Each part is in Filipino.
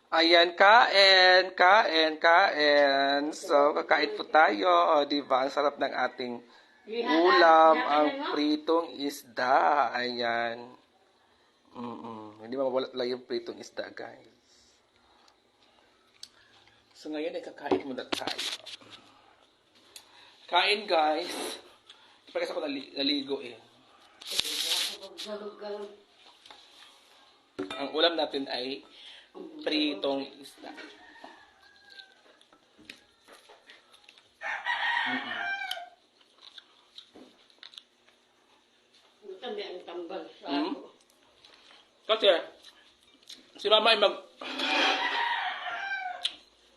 Ayan, kain, kain, kain. So, kakain po tayo. O, diba? Ang sarap ng ating ulam, ang pritong isda. Ayan. Hindi mawala yung pritong isda, guys. So, ngayon ay kakain muna tayo. Kain, guys. Pagkas ako naligo eh. Ang ulam natin ay pritong isda. Sabi ang tambal sa Mm. Kasi, si mama ay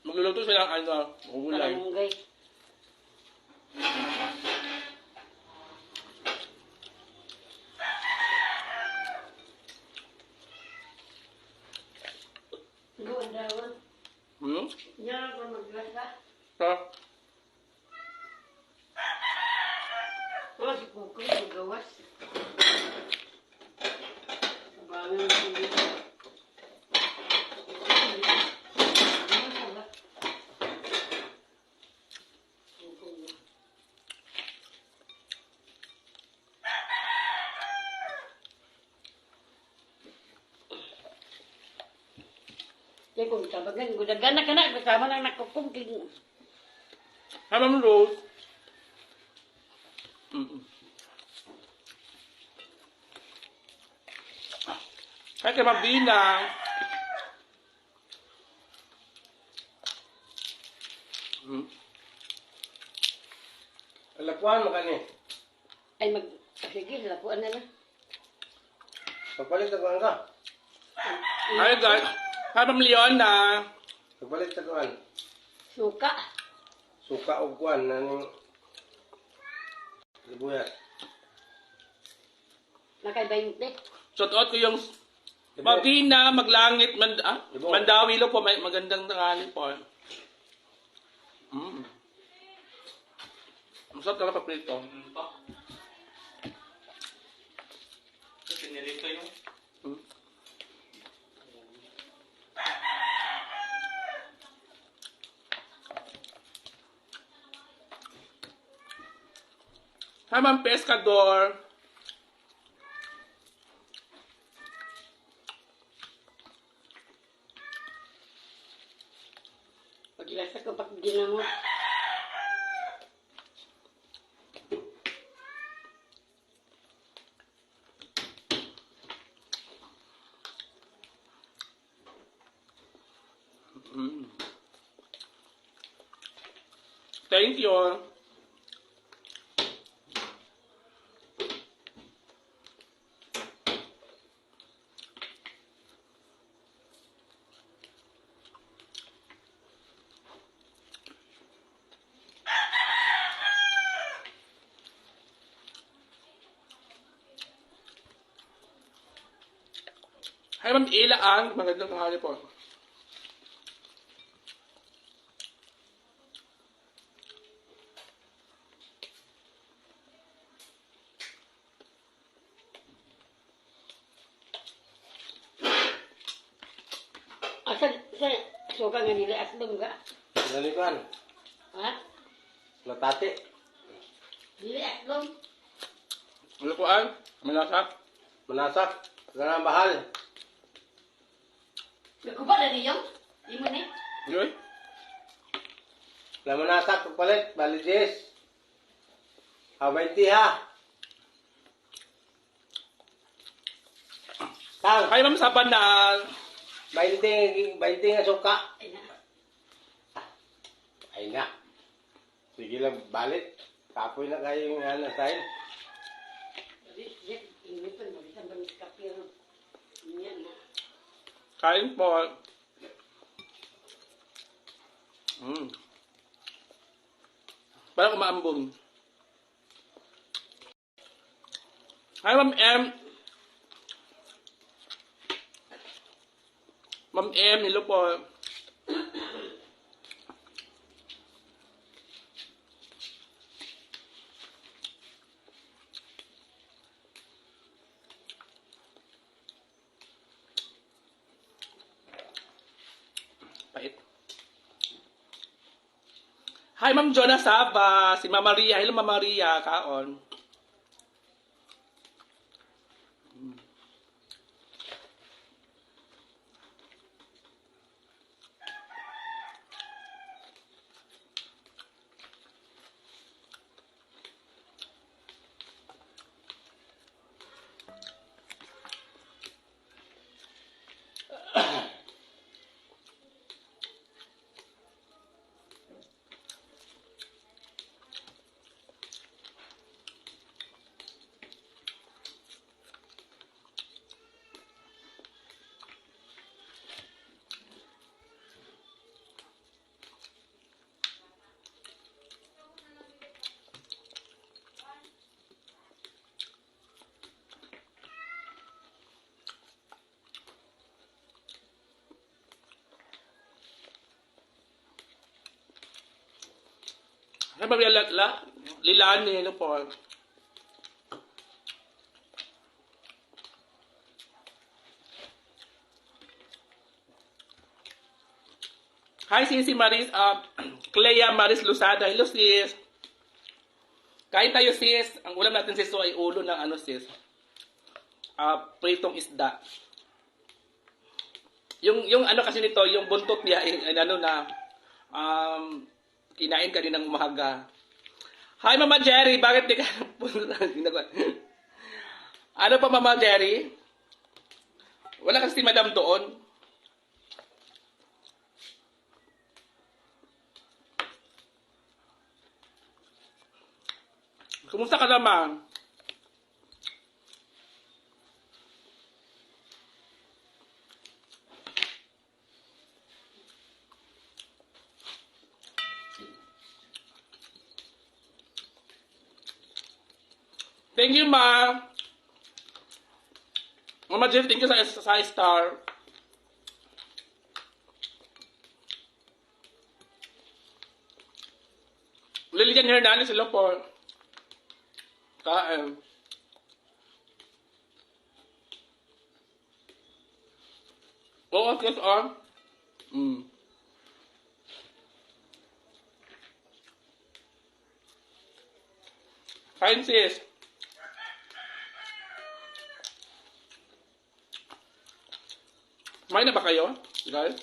magluluto siya ng gulay. barangay. Doon daw. Hmm? Yan ako maglasa. So, Mga si Pukong magawas. Abangan ko dito. Kaya kung sabagan, gudagana ka na, kasama lang nakukungking. Ma'am Rose. Ay, kay Ma'am Dina. Alapuan mo kani. Ay sige, lapuan na lang. Pagpalit taguan ka. Ay, guys. Hi, Ma'am Leona. Pagpalit taguan. Suka. Suka o kuan naning libuyat. Nakay-20. Shout out ko yung Ma'am Dina, Maglangit, Mandawi lo po. May magandang tangali po. Masarap talaga pa prito. Kasi nilito yung Hi, Ma'am Pescador. Paglasa ko pag ginamot. Thank you. Hi, Ma'am Ila Ang. Magandang tanghali po. Asa sa suka nga nila at ka. Nalikuan. Ha? Latate. Dili at lum. Lukuan. Malasak. Manasak. Ganang bahal. Nakuha na niyo? Di mo ni? Yoy. Na manasak pagpalit. Balijis. Ha-20 ha. Tang. Hi, Ma'am Sabanal. 20 nga suka. Ay na. Ay na. Sige lang balit. Kapoy na kayo yung style. Ini pun bisa berkapir. Ini na. Kain po. Parang umaambong. Hi, Ma'am M. Ma'am M, hello po. Pait. Hi, Ma'am Jonah Saba. Si Mama Maria. Hello, Mama Maria. Kaon. Hi, Maria Lilani. Hello po. Hi, si Maris. Clea Maris Lusada. Hello, sis. Kain tayo, sis. Ang ulam natin, sis, so ay ulo ng ano, sis. Pritong isda. Yung ano kasi nito, yung buntot niya, ano na, kinain ka din ng umaga. Hi, Mama Jerry. Bakit di ka ano pa, Mama Jerry? Wala kasi si Madam doon. Kumusta ka naman? Thank you, Ma. Mama Jeff, thank you sa star. Lilian Hernandez, hello po. Kain. Oo, yes, Kain, sis. Kumain na ba kayo, guys?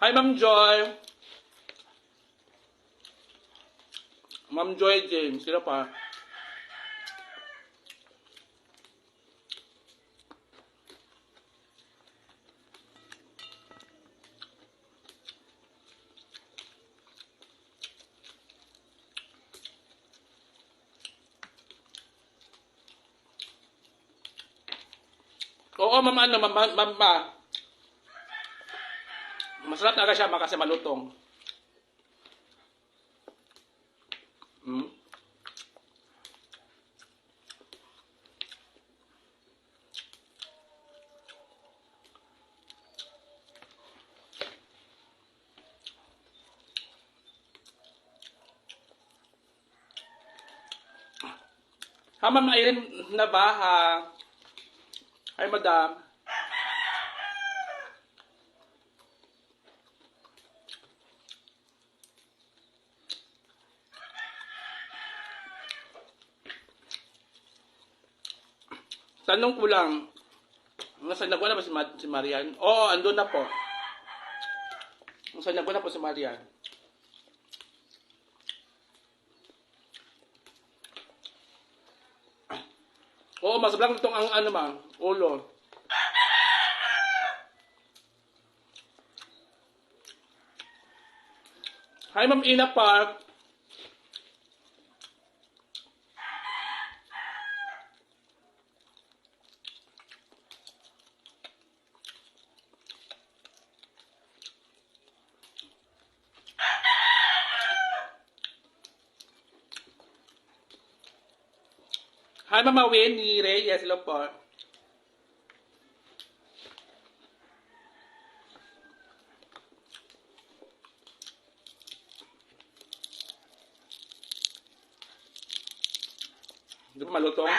Hi, Ma'am Joy. Ma'am Joy James. Sino pa? Oo, ma'am, ano, ma'am. Masarap talaga siya kasi malutong. Ha, Ma'am Irene Nabaha. Hi, Madam. Tanong ko lang, nasa nagwala ba si Marian? Oo, andun na po. Nasa nagwala po si Marian. Oo, masablang itong ang ano ma, ulo. Hi, Ma'am Ina Park. Hi, Mama Winnie Reyes. Hello po. Di ba malutong?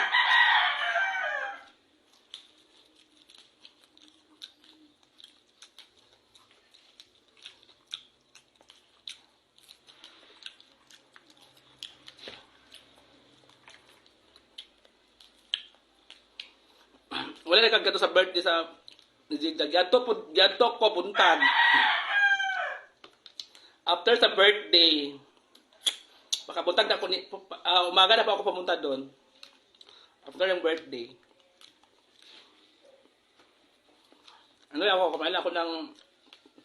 Wala na kagato sa birthday sa ni Zigzag. Yato ko puntag. After sa birthday, baka puntag na ako ni umaga na pa ako pumunta doon. After yung birthday. Ano ako, kumain ako ng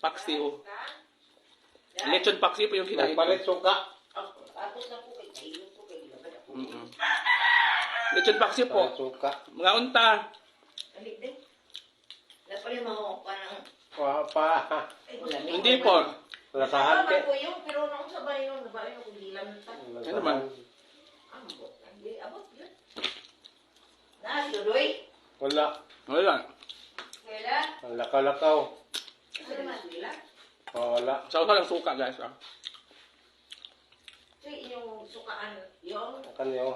paksiw. Lechon paksiw po yung kinain ko. Nagpalit suka. Tapos na po kayo. Ayun po kayo. Mm-mm. Lechon paksiw po. Palit suka. Mga unta. Alik din. Lapalin mo parang... Pa. Hindi po. Lasahan Tama ke. po yun, pero nung sa bayo, nabayo ko dilam ta. Ano naman? Ambot. Hindi, abot yun. Nasuloy. Wala. Wala. Kaya, Ang lakaw-lakaw. kasi naman sila. Wala. Sausaw lang suka guys. Ah. So, yung sukaan, yung Akan yun.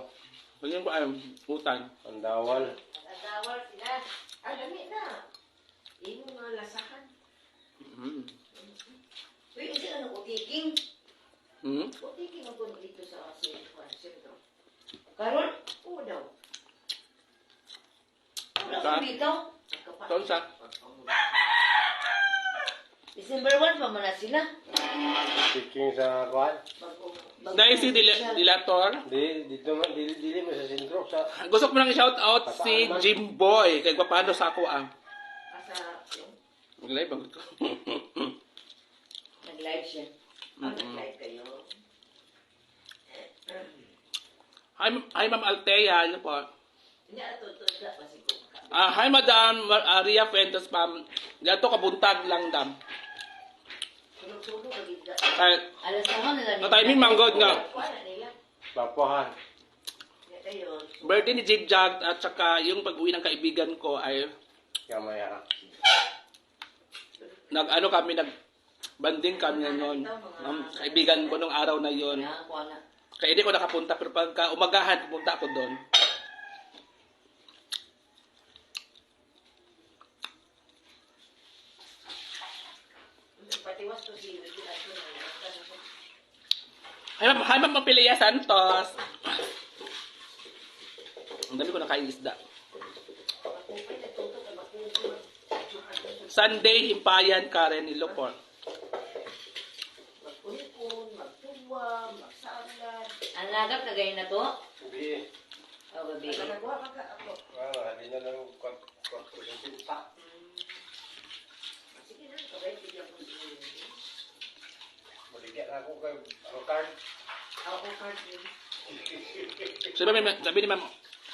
Ganyan ko ay utan. Ang dawal. nagawal sila. Lami na. Yung mga lasahan. Mm. Uy, hindi ano, utiking. Mm. Utiking ang kuno dito sa sentro. Karon, oo daw. Wala Sa- ko dito. Saan sa? December 1 pa man na sila. Speaking sa kuhan. Dahil si Dilator. Dito man, dili mo sa sentro. Sa Gusto ko nang i-shout out si Jimboy. Kaya paano sa ako ah. Asa, yung Mag-live ang ko. nag-live siya. Nag-live kayo. Hi Ma'am Altea. Ano po? Hindi, tutulga kasi ko. Hi Madam Ria Fuentes Ma'am. Gato kabuntag lang dam. Tulog-tulog ka gitga. Ay, Alas naman nila. timing manggod nga. Wala nila. papuhan. Kaya kayo. Birthday ni Jigjag at saka yung pag-uwi ng kaibigan ko ay Kamaya. nag-ano kami, nag-banding kami noon. Ng kaibigan ko nung araw na yon. Kaya ako na. Kaya hindi ko nakapunta pero pagka umagahan pumunta ako doon. Patiwas to si Regina. Hi Ma'am Mapilia Santos. Ang dami ko nakain isda. Sunday, Himpayan, Karen, Ilocos. Magpulipon, magtuwa, magsalad. Ang lagap na ganyan na to? Hindi. O, gabi. Nagagawa ka ako. Hindi na lang pinta. Sige na, kabay, bigyan ko siya. Maligyan ako kay ang card. Ako card din. Sabi ni Ma'am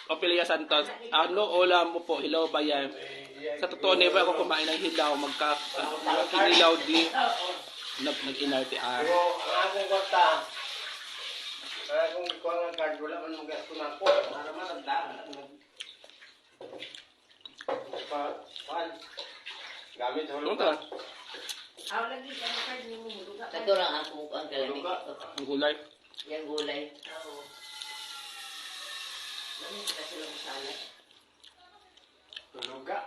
Mapilia Santos, ano ulam mo po, hilaw ba yan? Sa totoo, never ako kumain ng hilaw, inilaw di, nag-inarte. Pero ang akong kwarta, ang akong ikuha ng card, wala man mong gasto na ako. Para matandaan. Gamit sa Ano lupa. ka? Ako lagi, ang card mo mo. Ito lang ako ang kalamig. Ang gulay. Yan gulay. Oo. Lamig kasi lang salad. Tuluga.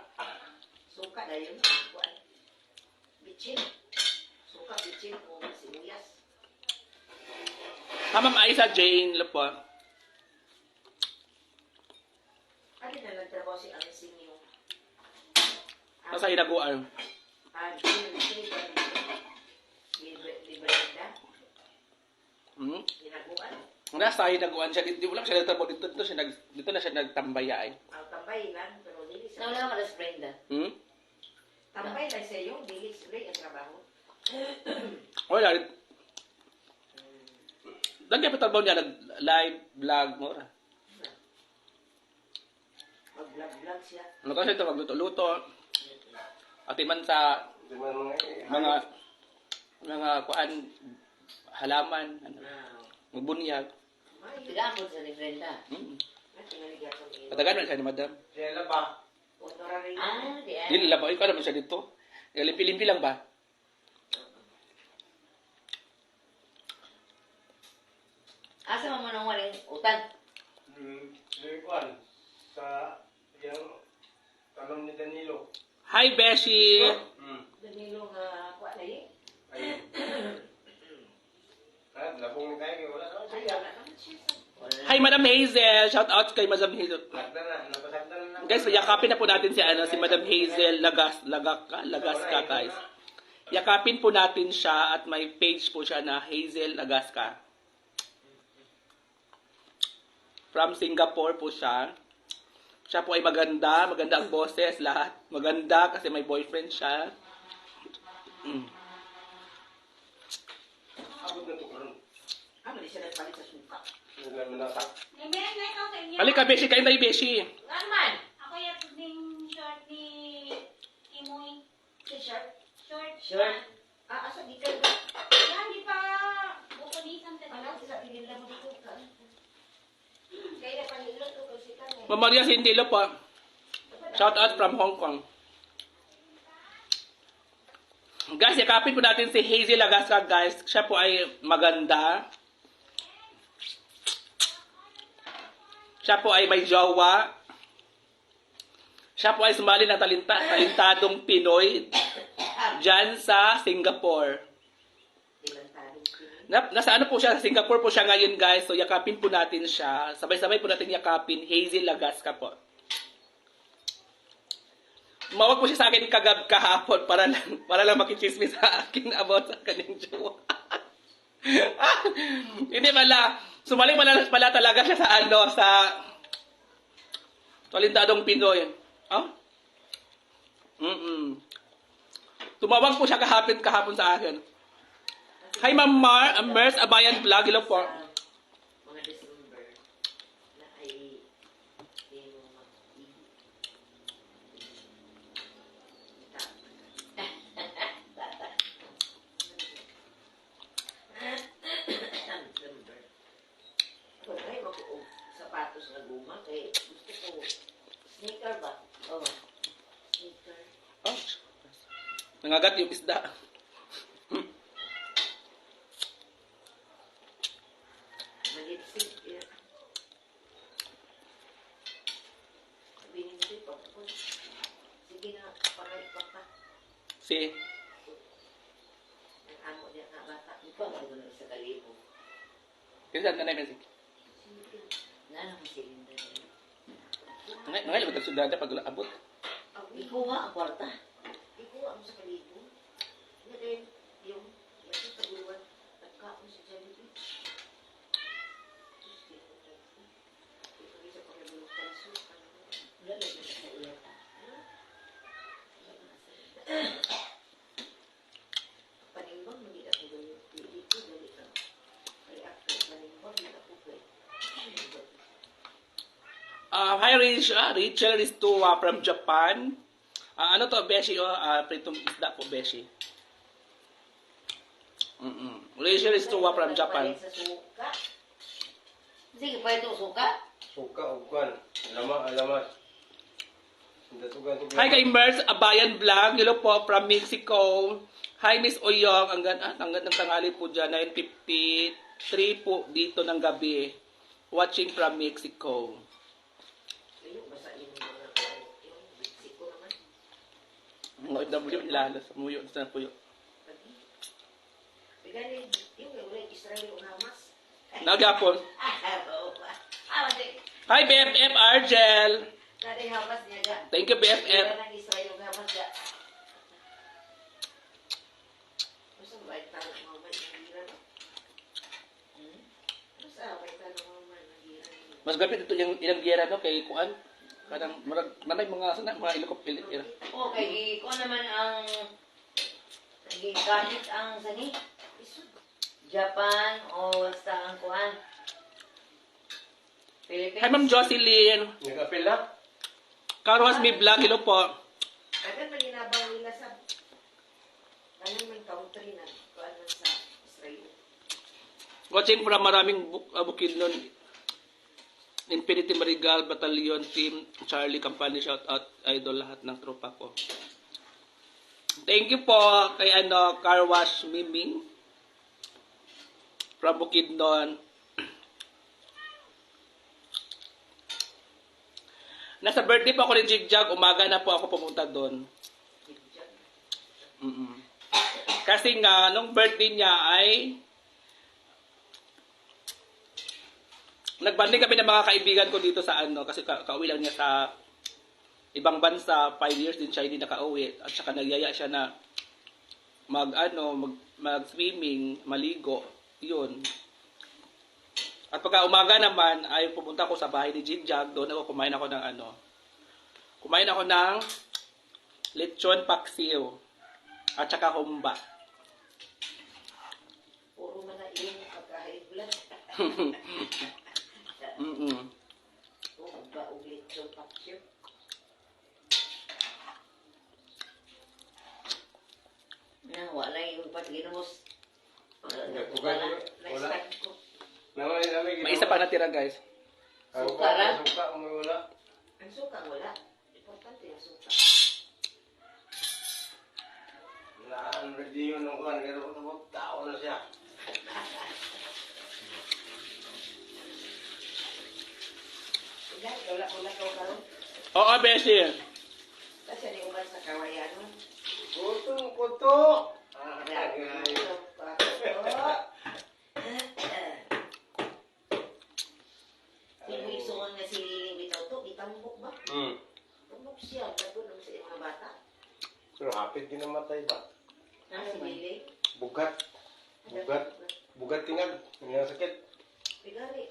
Suka na yun. Kuan. Bitchin. Suka, bitchin o sibuyas. Ma'am Aisa Jane Lapo. Ano na nagtrabaho si Ansing yung... Nasa hinaguan. Librenda. Hmm? Hinaguan. Nasa hinaguan siya. Di wala siya nagtrabaho dito. Dito na siya nagtambayay. Ang tambay lang, pero dili sa... Wala ka na Brenda. Hmm? Tambay lang sa iyo, dili sa ang trabaho. Wala. Lagi pa trabaho niya, nag-live, vlog mo. Mag-vlog siya. Ano kasi ito, magluto-luto. At iman sa mga kuan, halaman, ano, magbunyag. Tigamod sa ni Brenda. Patagan man siya ni Madam. Sila ba? Honorary. Ah, di ay. Dili lang ba? Ikaw naman siya dito. Limpi-limpi lang ba? Asa mo nang waling utan? Kuan sa yung tanong ni Danilo. Hi, Beshi! Danilo nga kuha na eh. Ay. Labong ni tayo wala na. Ayaw na naman siya. Hi, Madam Hazel! Shout out kay Madam Hazel. Lakda na, napasakta na lang. Guys, yakapin na po natin si Madam Hazel Lagasca, guys. Yakapin po natin siya at may page po siya na Hazel Lagasca. From Singapore po siya. Siya po ay maganda ang boses, lahat. Maganda kasi may boyfriend siya. Abot na to karon. Ano di siya nagpalit sa suka? Wala man natak. Halika, Beshi, kayo tayo, Beshi. Naman! Ako yung ding short ni Imoy. T-shirt? Short. Short? Asa di ka ba? Yan, di pa bukunisan ka Ano sila pinil na mo dito ka? Kaya panilot ko kasi kami. Ma'am Maria Sindilo po. Shout out from Hong Kong. Guys, yakapin po natin si Hazel Lagasca, guys. Siya po ay maganda. Siya po ay may jowa. Siya po ay sumali ng talentadong Pinoy dyan sa Singapore. Nasa ano po siya, sa Singapore po siya ngayon, guys. So, yakapin po natin siya. Sabay-sabay po natin yakapin. Hazel Lagasca po. Mawag po siya sa akin kahapon para lang makichismis sa akin about sa kanyang jowa. Hindi pala. Sumaling pala talaga siya sa sa talentadong Pinoy. Oh? Tumawag po siya kahapon sa akin. Hi, Ma'am Mers Abayan Vlog. Hello po. Mga December na ay Ay, mag-uog sapatos na guma kay gusto ko sneaker ba? Oh. Sneaker. Oh. Nangagat yung isda. Malipsik. Sabihin mo din, pagkakon. Sige na, pangalik pa pa. Si Ang amo niya nga bata. Ikaw nga doon sa kalibo. Kailan ka na yung Nana ko si Linda niya. Ngayon, magsudada pag abot. Ikuha ang kwarta. Ikuha mo sa kalibo. Nga din, yung tagluwan, nagkaon sa Jollibee. Ito rin sa pangabulok kanso. Wala na sa iyata. Panimbang, hindi ako doon. Hindi ko, dali ka. Kaya ako, panimbang, hindi ako pwede. Hi, Rachel Ristua from Japan. Ano to, Beshi? Pritong isda po, Beshi. Rachel Ristua from Japan. Sa suka. Sige, pa itong suka? Suka o kuan. Alamat. Hi kay Mers Abayan Vlog. Hello po from Mexico. Hi Miss Oyong. Ang ganda ng tanghali po dyan. 9:53 po dito ng gabi. Watching from Mexico. Ayun, basta yung mga yung Mexico naman. Mga OFW nila sa muyo. Sa puyo. Pagani, yung wala Israel o Hamas. Nagapon. Kasi, Hi BFF Argel. dati Hamas niya ga. Thank you BFF. Wala ng Israel o Hamas ga. Basta ba ito ang mga man nagiran? Basta ba ito ang mga man nagiran? Mas gapit ito yung ilang giyera no kay Kuan. Kadang manay mga helicopter. Okay, kung naman ang gamit ang sani? Japan o sa ang kuan? Philippines? Hi Ma'am Jocelyn. Nag-apel na? Carwas may vlog. Hello po. Kaya malinabang nila sa kanang may country na kuan man sa Israel. Watching from maraming bukid nun. Infinity Marigal Battalion Team Charlie Campani, shout out idol lahat ng tropa ko. Thank you po kay Carwash Miming from Bukidnon. Nasa birthday po ako ni Jigjag, umaga na po ako pumunta doon. Kasi nga, nung birthday niya ay nagbanding kami ng mga kaibigan ko dito sa ano, kasi kauwi lang niya sa ibang bansa, 5 years din siya hindi nakauwi. At saka nagyaya siya na mag-swimming, maligo, yun. At pagka umaga naman, ay pumunta ko sa bahay ni Jigjag, doon ako kumain ako ng lechon paksiw, at saka humba. Puro man na yung pagkain lang. Humba ulit yung paksyo. Wala yung pag-ginamos. Wala. May isa pa natira, guys. Suka, Suka, wala. Ang suka wala. Importante yung suka. Wala, ready yun ng kuhan. Pero tao na siya. Wala ko karon. Oo, Beshi. Kasi ni uban sa kawayan. Kuto. Ibuisuon nga si Liling bitaw to, itambok ba? Tambok siya, katulong sa mga bata. Pero hapit din namatay ba? Si Liling? Bugat. Bugat tingad. Hindi na sakit. Pigari.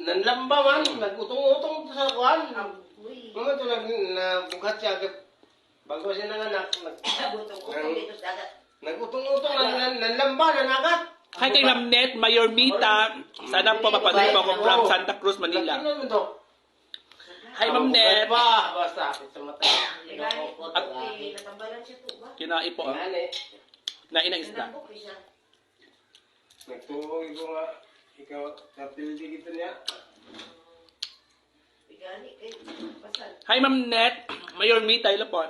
Nanlamba man. Nagutong-utong sa kuhan. Uy. Mga ito nabugat siya. Bago siya nanganak. Butong-utong dito sa dagat. Nagutong-utong. Nanlamba. Nanagat. Hi kay Ma'am Net, Mayor Mita. Sana po mapanood po ako from Santa Cruz, Manila. Ano mo to? Hi Ma'am Net. Ba? Basta. Sa mata. Pigari. At Natambalan siya to ba? kinai po, nainang isda. Nambok siya. Nagtuloy ko nga. Ikaw, napildi kita niya. Pigari kay pasal. Hi Ma'am Net, Mayor Mita, ilo po.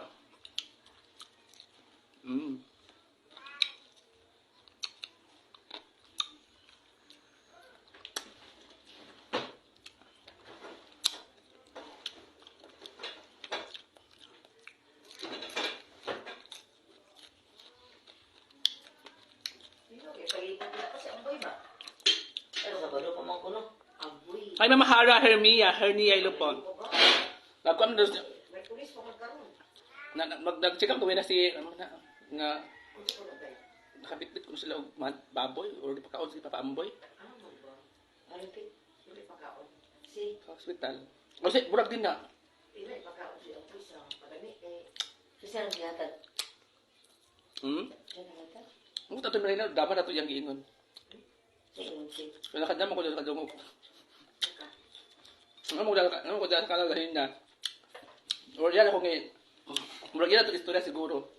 Sino kay palibot na kasi amboy ba? Pero sa balo pa man kuno. Amboy. Hi Ma'am Hara Hernia, ilo po. Nagkuhan na May pulis pa man karon. nag-check up na si ano na nga Unsa ko na tayo? nakabitbit ko sila og baboy or di pa kaon si Papa Amboy Ano man ba? Alipit. Dili pa kaon. Si sa hospital. O si bulag din na. pila ipakaon si amboy sa padami kay kasi ang gihatag. Siya nangata? Mo tato na rin na dapat ato yang giingon. Sa ingon si. So nakadama ko sa kadungog. Ano ko dyan kalalahin na. Or yan ako ngayon. Murag yan ito istorya siguro.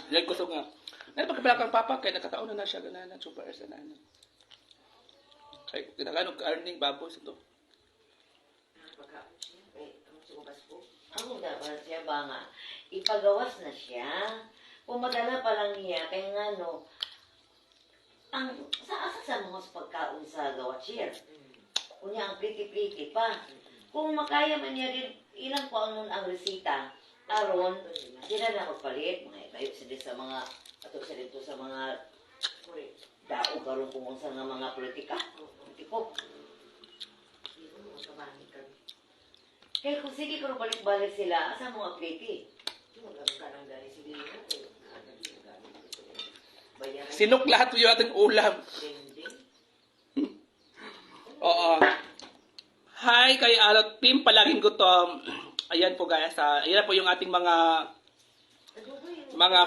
Yan ko so nga. Nagpagkabalak ang papa kay nakataon na siya gananan. Super sa nanan. Kaya kinakanog earning baboy sa ito. Pagkaon siya. Kay ang sumabas po. Ang dapat siya ba nga? Ipagawas na siya. Pumadala pa lang niya kay nga no. Ang sa mga pagkaon sa gawatsyir. Kunya ang pretty-pretty pa. Kung makaya man niya rin, ilang po ang nun ang resita. Aron, sila na magpalit. Mga tayo sila sa mga, ato sa dito sa mga dao karon kung unsa nga mga politika. Politiko. Kaya kung sige karon balik-balik sila, asa mga pretty? Sinok lahat yung ating ulam. Oo. Hi kay Alot Team, palaging gutom. Ayan po guys, ayan po yung ating mga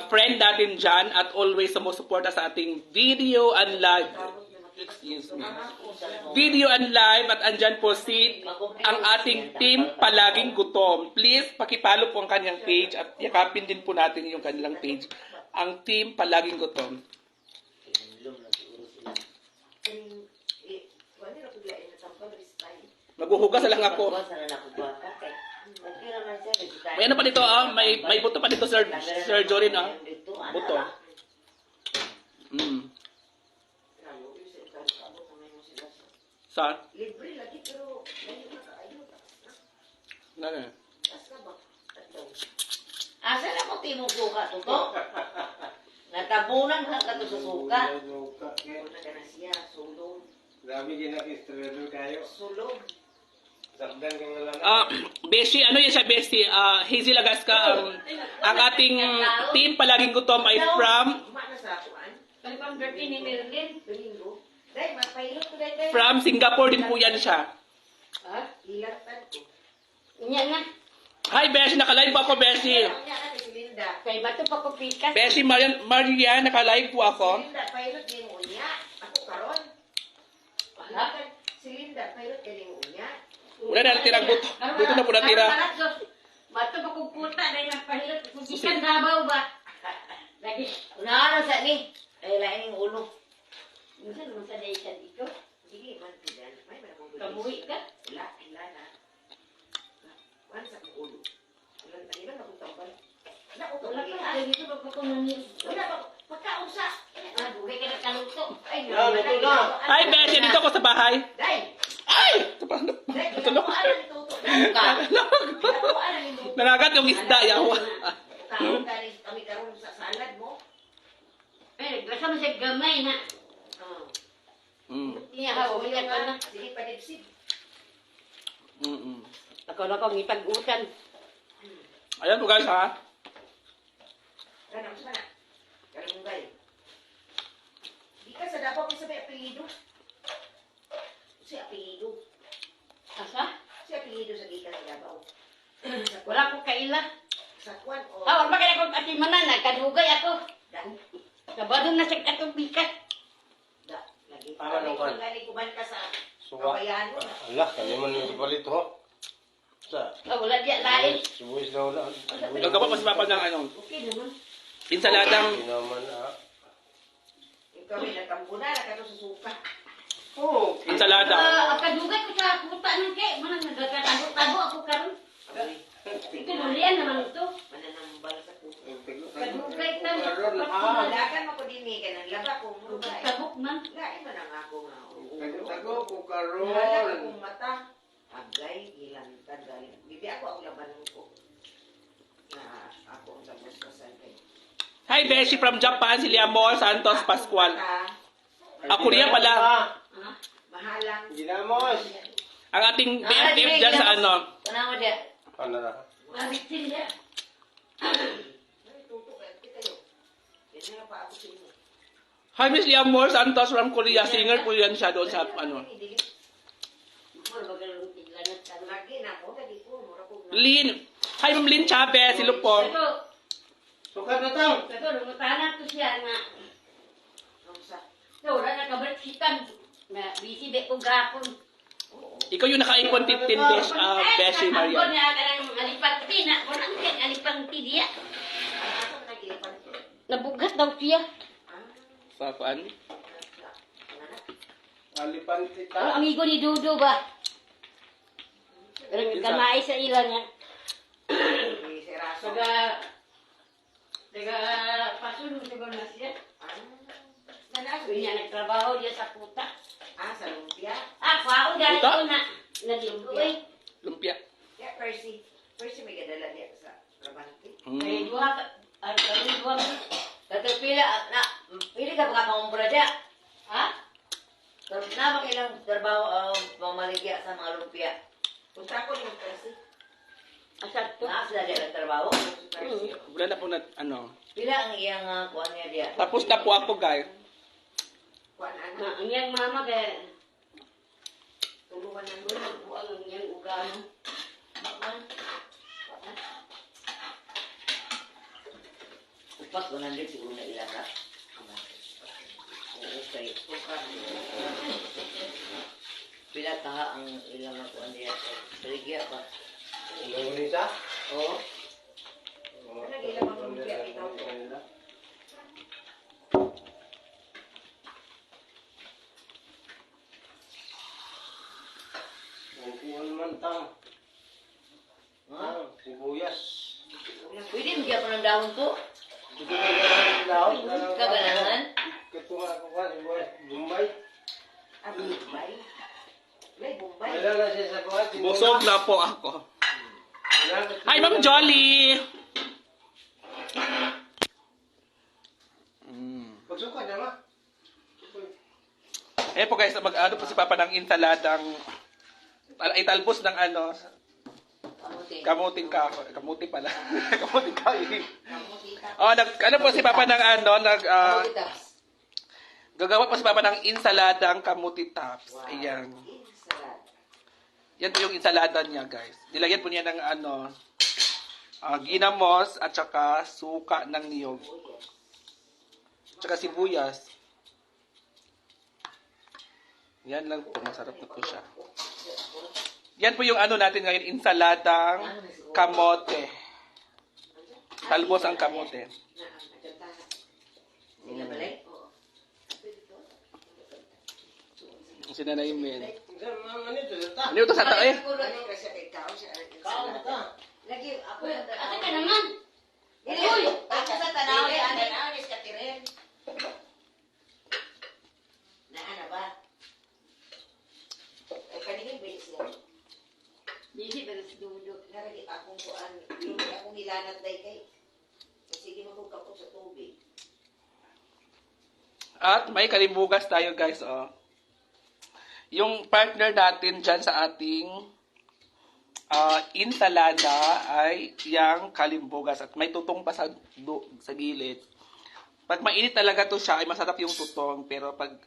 friend natin dyan at always sumusuporta sa ating video and live. Excuse me. Video and live at andyan po ang ating team palaging gutom. Please, pakipalo po ang kanyang page at yakapin din po natin yung kanilang page. Ang team palaging gutom. Maghuhugas lang ako. May ano pa dito may buto pa dito Sir Jorin buto. Sa? Libre lagi pero Ano? Tas ka ba? Tatlo. Asa na ko timong suka to to? Natabunan ka ka to sa suka. Suka. Una ka na siya, sulong. Grabe ginag-estrado kayo. Sulong. Sakdan ka nga lang. Beshi, ano yan siya, Beshi? Hazy Lagasca, ang ating team palaging gutom ay from Uma na sa kuan. Kali pang dirty ni Merlin. Domingo. Dai, mapahilot ko dai. from Singapore din po yan siya. Ha? Ilatan ko. Inya na. Hi, Beshi, nakalive po ako, Beshi. Kaya na si Linda. Kay bato pa ko pikas. Beshi, Maria, nakalive po ako. Linda, pilot din mo niya. Ako karon. Wala. Si Linda, pilot ka din mo niya. Wala na natirang buto. Buto na po natira. Bato pa ko puta dahil nagpahilot. Kusikan Davao ba? Lagi. Unahan sa ni. Ay lain ng ulo. Minsan naman sa nation ito. Sige, man ko dyan. May man akong Kamuhi ka. Wala, na. Wan sa akong ulo. Ilan akong tambal. Wala ko Wala kang pa. Dito ba ko namin? Wala pa. Pagkausa. Ah, bugay ka na kaluto. Ay, Ah, luto na. Hi, Beshi, dito ako sa bahay. Dai. Ay! Dai, Natulog. ginagawa na nito. Ginagawa na nito. Nanagat yung isda, yawa. Tawag kami karon sa salad mo. Eh, basta mo siya gamay na. Oh. Iya, hawak niya ka na. Sige, padipsip. Ako na ko ngipag-utan. Ayan po guys ha. Ganang sana. Ganang bay. Di ka sa dapat may sabi apelido. Si apelido. Asa? Si apelido sa gikan sa Davao. Wala ko kaila. Sa kwan o. Ah, wala kaya akong atimanan. Nagkadugay ako. Dan. Kabado na sa katong bikat. Da. Lagi. Tama ng kwan. Lagi kuman ka sa Suwa. kabayan mo. Allah, kaya man yung ipalit ho. Sa Ah, wala diya lain. subuhis na wala. Nagkapa pa si Papa ng ano, Okay naman. insaladang Hindi naman Ikaw may nagkambuna na kato sa suka. Oh, insalada. Ah, kadugay ko sa puta ng kay. Manang nagkatago-tago ako karon. Ito mulian naman ito. Mananambal sa kuko. Kadugay na. Dagan mo ko din eh. Kanang laba ko. Murugay. Tabok man. Lain man ang ako nga. Tago ko Wala karon. akong mata. Agay, ilantan galing. Bibi ako ang laban ko. Na ako ang tapos-pasan kay. Hi, Beshi from Japan, si Liamor Santos Pascual. Ako riyan pala, Ah, Mahalang. Ginamos. ang ating BFF dyan sa ano. Tanawa dia. Ano na? mabitin niya. Ay, tutok kita yo. Yan na pa ako sa imo. Hi, Miss Liamor Santos from Korea. Singer po yan siya doon sa ano. Mura bagal tiglanat ka. Lagi na ako, lagi ko. Mura ko na. Lin. Hi, Ma'am Lin Chavez. Silo po. Ito, Sukat na tang. lumutanan ko siya na. Ang sa. So, wala na kabarsikan. Na busy de ko gapon. Ikaw yung naka-iPhone 15, Beshi Ako Marian. niya ka ng alipangti na. Wala kang alipangti diya. Ako na nagilipan ko. Nabugat daw siya. Sa kuan. Alipanti Ang ta. amigo ni Dudu ba? Pero kanai sa ilang yan. Si Raso. Taga pasunod siguro na siya. Nanaso Sabi niya nagtrabaho diya sa puta. sa lumpia. Ah, kwao dahil Puta? ko na. Nalimutoy. Lumpia. Ya, Percy. Percy may gadala dia sa Rabante. Kaya duha ka. Ay, kami duha mo. Dato pili ka mga pangumpura diya. Ha? Tapos na bang ilang trabaho pamaligya sa mga lumpia. Punta ko yung Percy. Asat to. Naas na dia nagtrabaho. Wala na po na, ano. Pila ang iyang kuan niya dia. Tapos na po ako, guys. Kuan ano? Na, ang iyang mama kaya Tulungan ng wala buang ang iyang ugano. Bakman. Upat 100 siguro na ilang ka. Okay. Pila kaha ang ilang kuan niya. Peligya pa. Ano ni sa? Oo. Ano ilang mga lumpia ikaw? Kuan man tang. Sibuyas. Pwede mo siya pa ng dahon to? Dito na lang daw. Kaganahan? Ketua ako kan sibuyas Bombay. Bombay? May Bombay? Wala na siya sa kuan. Busog na po ako. Hi, Ma'am Jolly! Pagsuka niya, ma. Eh po guys, mag-ano po si Papa ng insaladang ay talbos ng ano, kamuting kahoy. Kamuti pala. Kamuting kahoy. Oh, ano po si Papa ng ano, gagawa po si Papa ng insaladang kamuti tops. Ayan. Yan po yung insalada niya, guys. Nilagyan po niya ng ano, ginamos at saka suka ng niyog. Tsaka sibuyas. Yan lang po. Masarap na po siya. Yan po yung ano natin ngayon. Insaladang kamote. Talbos ang kamote. Sinanaymin. Ano ito sa tao eh? Lagi ako Ate ka naman. Uy, ako sa tanaw ni Anis Katirin. Na ano ba? Ay kanina bilis yan. Dili ba sa dudo? Naragi akong kuan, hindi akong nilanat day kay. Sige mo kapot sa tubig. At may kalimbugas tayo guys, oh. Yung partner natin dyan sa ating insalada ay yang kalimbugas at may tutong pa sa gilid. Pag mainit talaga to siya ay masarap yung tutong, pero pag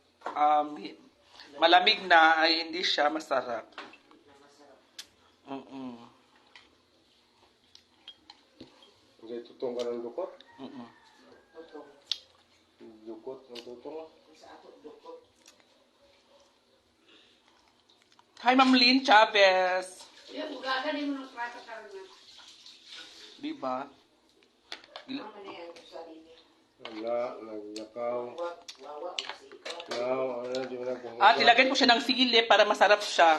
malamig na ay hindi siya masarap. Hindi tutong ka ng dukot. Totoo. Dukot ng tutong. Sa ako dukot. Hi, Ma'am Lynn Chavez. Yung bugaga din mo ng prata karon na. Diba? Ano na yan sa sarili? Wala, nagyakaw. Wawa kasi ikaw. Now, ano, di mo na kung... At ilagay po siya ng sili para masarap siya.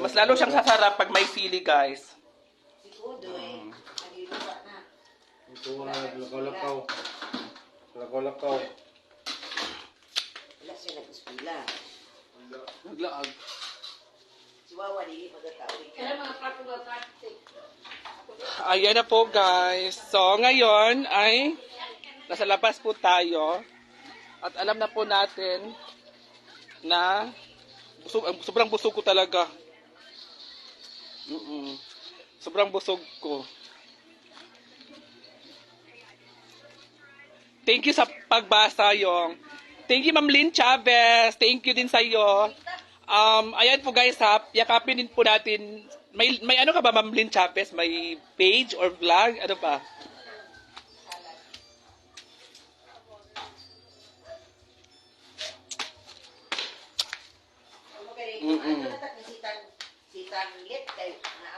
Mas lalo siyang sasarap pag may sili, guys. Si Kudoy, naliluwa na. Ito na, lakaw-lakaw. Lakaw-lakaw. Wala siya nag-espila. Naglaag. Si Wawa, hindi magkatao. Kaya mga prato ba practice. Ayan na po, guys. So, ngayon ay nasa labas po tayo. At alam na po natin na sobrang busog ko talaga. Sobrang busog ko. Thank you sa pagbasa yung. Thank you, Ma'am Lynn Chavez. Thank you din sa iyo. Ayan po guys ha, yakapin din po natin. May ano ka ba, Ma'am Lynn Chavez? May page or vlog? Ano pa?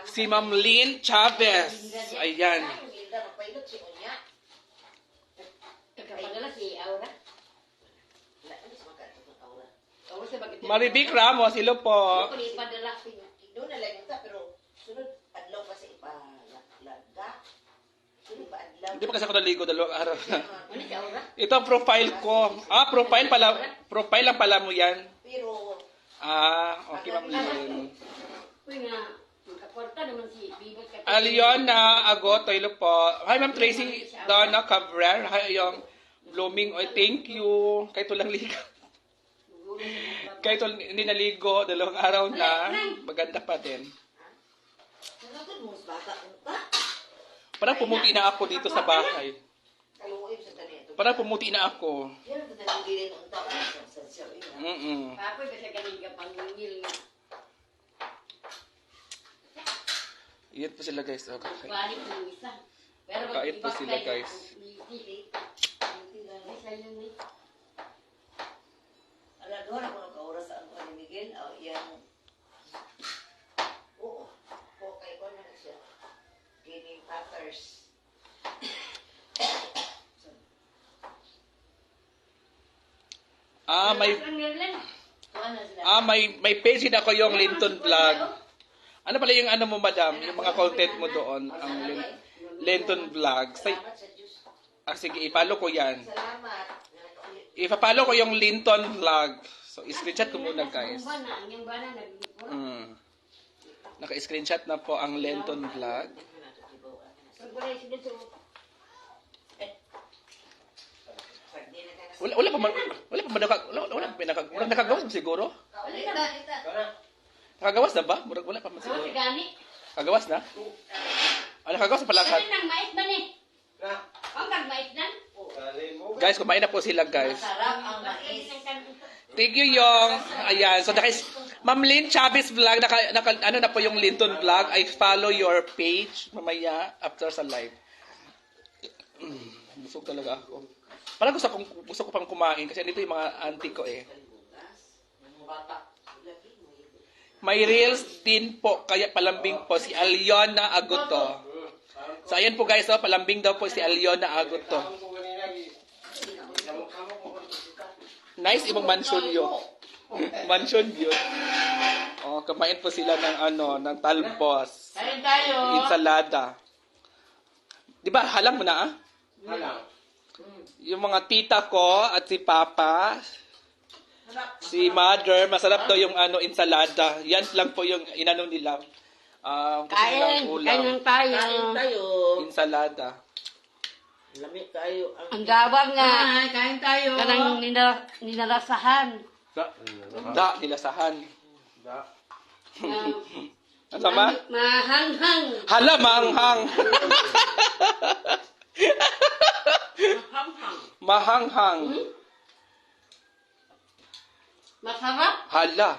Si Ma'am Lynn Chavez. Ayan. Nagkapadala si Aura. Aura sa bagay. Maribik Ramos, hello po. Ako ni ipadala ko niya. Doon na lang ito, pero sunod adlaw pa sa ipalagda. Sunod pa adlaw. Hindi pa kasi ako naligo dalawang araw na. Ano si Aura? Ito ang profile ko. Profile pala. Profile lang pala mo yan. Pero, Okay, Ma'am Lynn. Uy nga, magkaporta naman si Bibot. Aliona Agoto, hello po. Hi, Ma'am Tracy Donna Cabral. Hi, yung blooming oil. Thank you. Kahit walang ligo. Kahit hindi naligo, dalawang araw na, maganda pa din. sunod mo sa bata mo ka. Parang pumuti na ako dito sa bahay. Kaluoy sa tanito. Parang pumuti na ako. Yan ang tanong ang tao sa siya. Papoy ba siya galing ka pangingil nga. Iyan po sila guys. Okay. Balik yung isa. Pero Kait po sila, ibakay guys. ang easy. Isa yun eh. Ala, doon ako nagkaura sa ano ni Miguel. Yan. Oo. Okay ko na siya. Gaining patterns. May page din ako yung Linton Vlog. Ano pala yung ano mo, madam? Yung mga content mo doon, ang Linton Vlog. Salamat sa Diyos. Sige, ipalo ko yan. Salamat. Ipapalo ko yung Linton Vlog. So, screenshot ko muna, guys. Ang bana nag-report. Naka-screenshot na po ang Linton Vlog. dito. Wala pa man nakagawas mo siguro? Nakagawas na ba? Murag wala pa man So, siguro. gani. Kagawas na? Nakagawas na pala. Ano nang mais ba ni? Na, Ang kag-mais na? dali mo. Guys, kumain na po sila, guys. Masarap ang mais. Thank you, Yong. Ayan. So, Ma'am Lynn Chavez Vlog, ano na po yung Linton Vlog. I follow your page mamaya after sa live. Busog talaga ako. Parang gusto ko pang kumain kasi dito yung mga auntie ko eh. May reels din po, kaya palambing po si Aliona Aguto. So, ayan po guys, oh, palambing daw po si Aliona Aguto. Nice ibang mansion yun. Mansion yun. Oh, kumain po sila ng talbos. Kain tayo. Ensalada. Di ba, halang mo na ah? Halang. Yung mga tita ko at si Papa, si Mother, masarap daw yung ensalada. Yan lang po yung inano nila. Kain. Kain tayo. Kain tayo. Ensalada. Lamig tayo. Ang gabang nga. Kain tayo. Kanang ninarasahan. Nilasahan. Da. Ano sama? Mahanghang. Hala, manghang. Mahanghang. Masarap. Hala.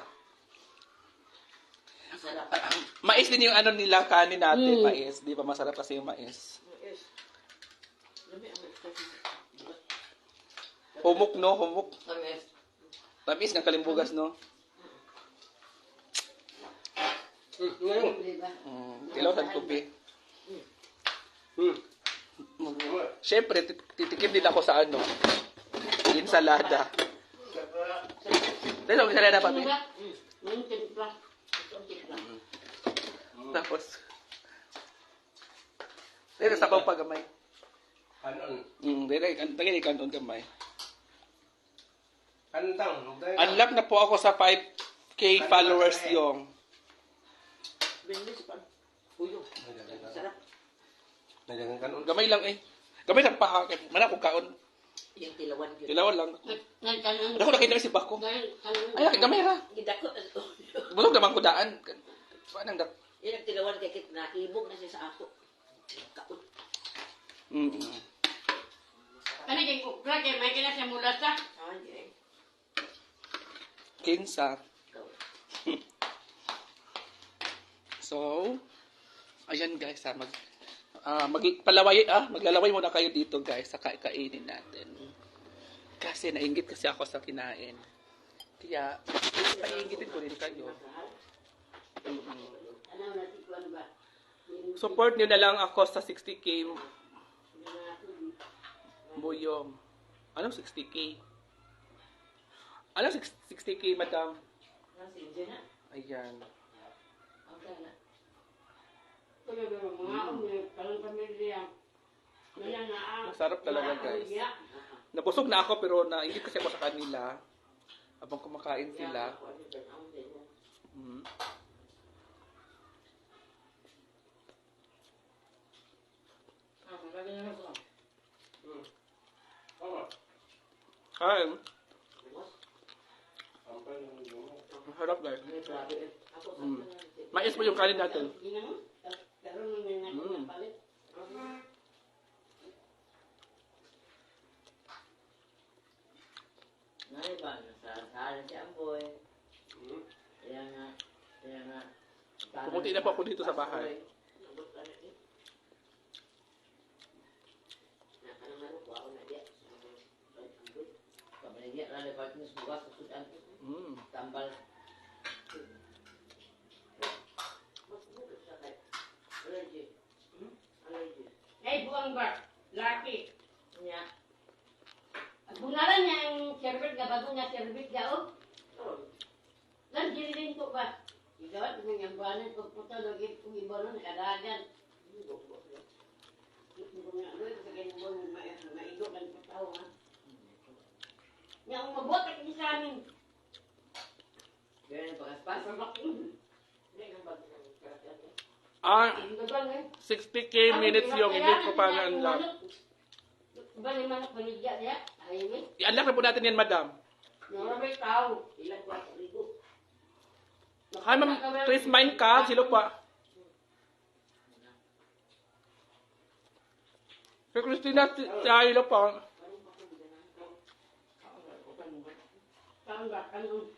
Mais din yung nila, kanin natin, mais. Di ba masarap kasi yung mais? Humok, no? Humok. Tamis ng kalimbugas, no? Tilaw sa tupi. Siyempre, titikim din ako sa ensalada. Dahil ang ensalada pa, Tapos, dahil sabaw pa gamay. Kanon. Dahil kanon gamay. Kantang. Unlock na po ako sa 5K followers yung. Nadagang kanon. Gamay lang eh. Gamay lang pa. Mana akong kaon. Yung tilawan yun. Tilawan lang. Nagtanong. Ako nakita si Bako. Ay, gamay ra. Gidako. Bulog naman ko daan. Paano dak? Yan ang tilawan kay kit na ibog na siya sa ako. Kaon. Ano yung ukra? Kaya may kina siya mula sa. Kinsa. So, ayan guys ha, maglalaway muna kayo dito guys sa kainin natin. Kasi nainggit kasi ako sa kinain. Kaya, painggitin ko rin kayo. Support nyo na lang ako sa 60K Buyong. Anong 60K? Anong 60K, madam? Ayan. Masarap talaga guys. Nabusog na ako pero nainggit kasi ako sa kanila. Habang kumakain sila. Kain. Ang harap guys. Mais mo yung kanin natin. Ngayon ba? Nasasahan si Amboy. Kaya nga. Pumunti na po ako dito sa bahay. Tambal. Ay, buang ba? Laki. Nya. Bungalan niya yung sherbet nga, bago nga sherbet nga, oh. Lan, gilirin ko ba? Igawat mo yung buwanan, kung puto, lagit kong iba nun, nakadagan. Maigo lang sa tao, ha? Yang mabuot at isa amin. Ganyan pagkaspas. Ang gabang eh. 60k minutes yung hindi ko pa na-unlock. Ba ni manok banigya niya? Ayun eh. I-unlock na po natin yan, madam. Naramay tao. Ilan ko sa ligo. Hi, ma'am. Chris Minecraft. Silo pa. Kay Christina, silo pa. Saan ba? Ano?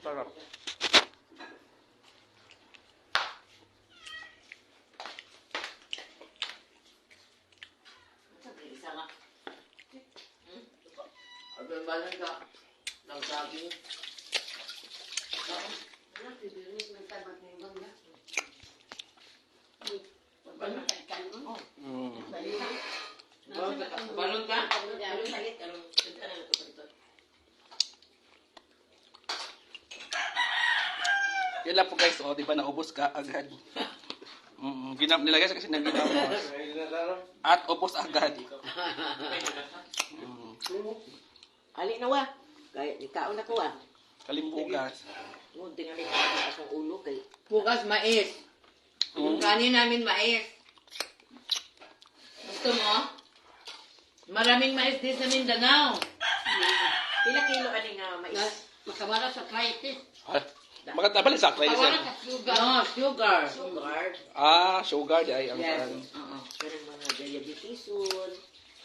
Sarap. Isa nga. Abang balan ka. Nagsaging. Ano? Tibiris ng tabat ng bangga. Balon ka? Mm. Balon ka? Balon salit. Balon salit. Yan lang po guys, oh, di ba naubos ka agad. Ginap nila guys kasi naginap. At ubos agad. Ali na wa. Kaya ikaw na ko ah. Kalimbugas. Ngunti nga rin ako akong ulo kay. Bukas mais. Yung kanin namin mais. Gusto mo? Maraming mais din sa Mindanao. Pila kilo ka nga mais? Makawala sa crisis. Magkatabalin sa Makawala crisis. sa sugar. No, sugar. Sugar. Sugar di ay ang Yes. kan. Oo. Pero mga diabetisun,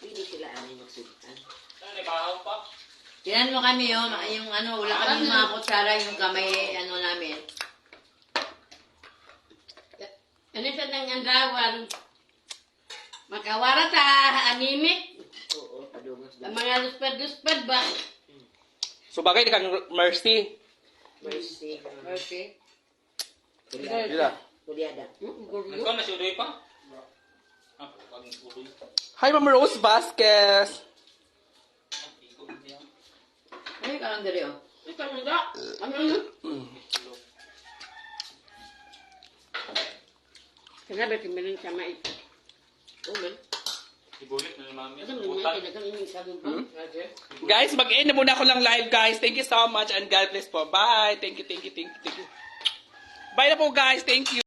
pwede sila ano magsulitan. Ano, ibahaw pa? Tinan mo kami yung ano, wala kami mga kutsara yung kamay ano namin. Ano sa nang andawan? Makawala sa animic. Oo, padungos Ang doon. mga luspad-luspad ba? So bagay kang Mercy. Mercy. Mercy. Dila. Kuliada. Ikaw na si Udoy pa? Ah, pag Udoy. Hi, Ma'am Rose Vasquez. Ikaw niya. Ay, kalang dali oh. Ito nga. Ano yun? Kanabi kimiling sa mais. Uman. Ibulit na ni Mami. Ito mo Butal. nga kinakaming sa lupa. Guys, mag-end na muna ako lang live, guys. Thank you so much and God bless po. Bye. Thank you. Bye na po, guys. Thank you.